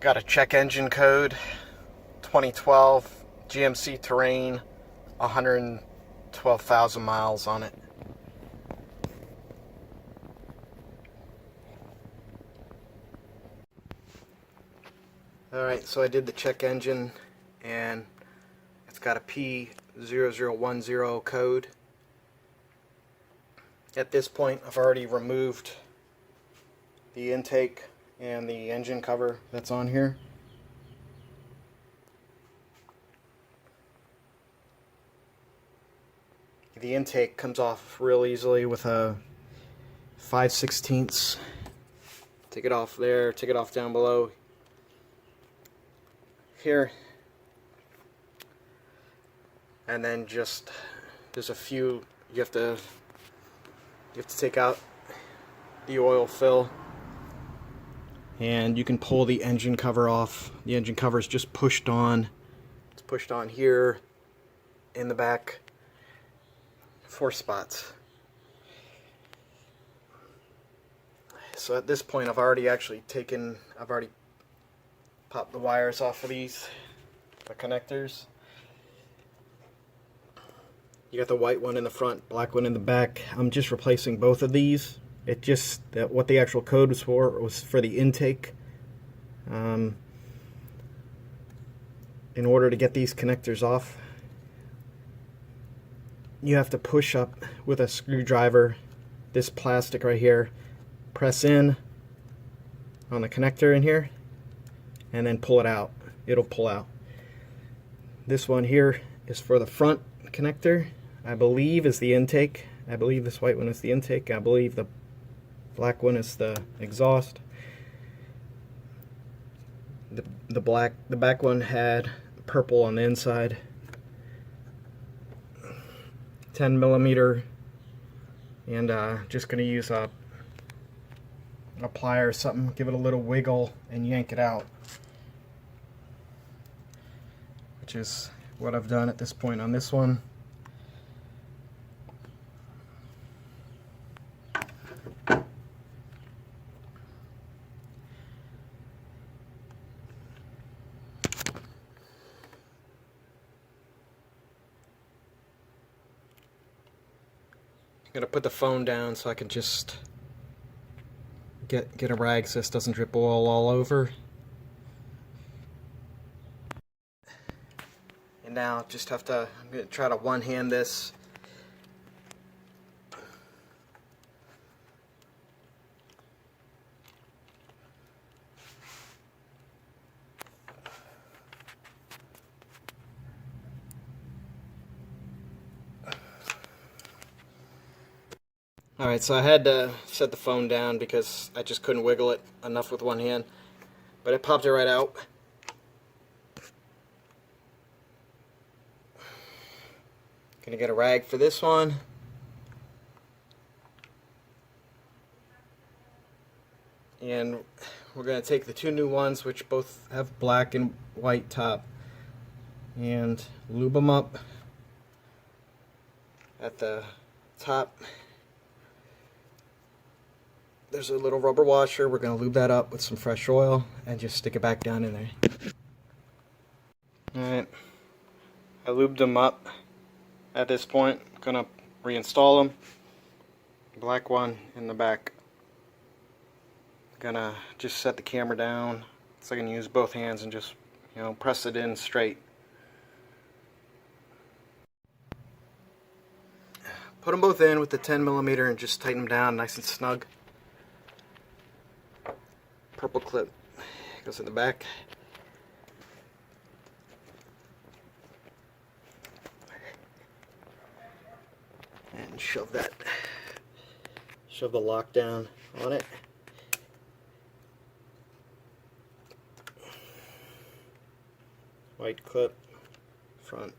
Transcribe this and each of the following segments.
Got a check engine code, 2012 GMC Terrain, 112,000 miles on it. Alright, so I did the check engine and it's got a P0010 code. At this point I've already removed the intake and the engine cover that's on here. The intake comes off real easily with a 5/16. Take it off there, take it off down below here, and then just there's a few you have to take out the oil fill, and you can pull the engine cover off. The engine cover is just pushed on. It's pushed on here in the back, 4 spots. So at this point I've already popped the wires off of these, the connectors. You got the white one in the front, black one in the back. I'm just replacing both of these. It just, what the actual code was for the intake. In order to get these connectors off, you have to push up with a screwdriver this plastic right here, press in on the connector in here, and then pull it out. It'll pull out. This one here is for the front connector, I believe is the intake. I believe this white one is the intake. I believe the black one is the exhaust. The back one had purple on the inside. 10mm, and just gonna use a plier or something, give it a little wiggle and yank it out, which is what I've done at this point on this one. I'm gonna put the phone down so I can just get a rag so this doesn't drip oil all over. And now just I'm gonna try to one-hand this. Alright, so I had to set the phone down because I just couldn't wiggle it enough with one hand. But it popped it right out. Gonna get a rag for this one. And we're gonna take the 2 new ones, which both have black and white top, and lube them up at the top. There's a little rubber washer. We're going to lube that up with some fresh oil and just stick it back down in there. Alright, I lubed them up. At this point, I'm going to reinstall them. Black one in the back. Gonna just set the camera down so I can use both hands and just, press it in straight. Put them both in with the 10mm and just tighten them down nice and snug. Purple clip goes in the back. And shove the lock down on it. White clip, front.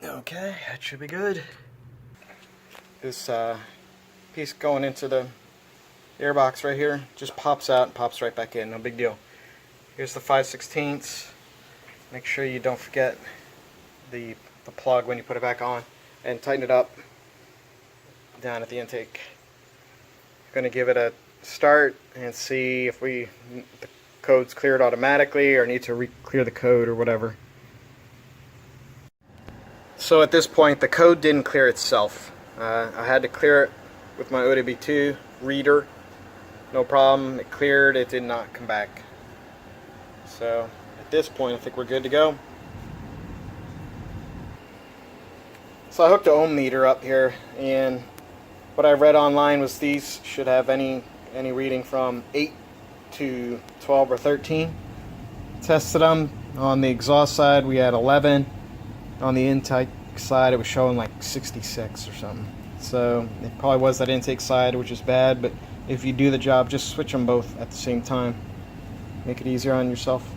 Okay, that should be good. This piece going into the airbox right here just pops out and pops right back in, no big deal. Here's the 5/16. Make sure you don't forget the the plug when you put it back on, and tighten it up down at the intake. Going to give it a start and see if the code's cleared automatically or need to re-clear the code or whatever. So at this point the code didn't clear itself. I had to clear it with my ODB2 reader. No problem, it cleared, it did not come back. So at this point I think we're good to go. So I hooked the ohm meter up here, and what I read online was these should have any reading from 8 to 12 or 13. Tested them. On the exhaust side we had 11. On the intake side it was showing like 66 or something. So it probably was that intake side, which is bad, but if you do the job, just switch them both at the same time. Make it easier on yourself.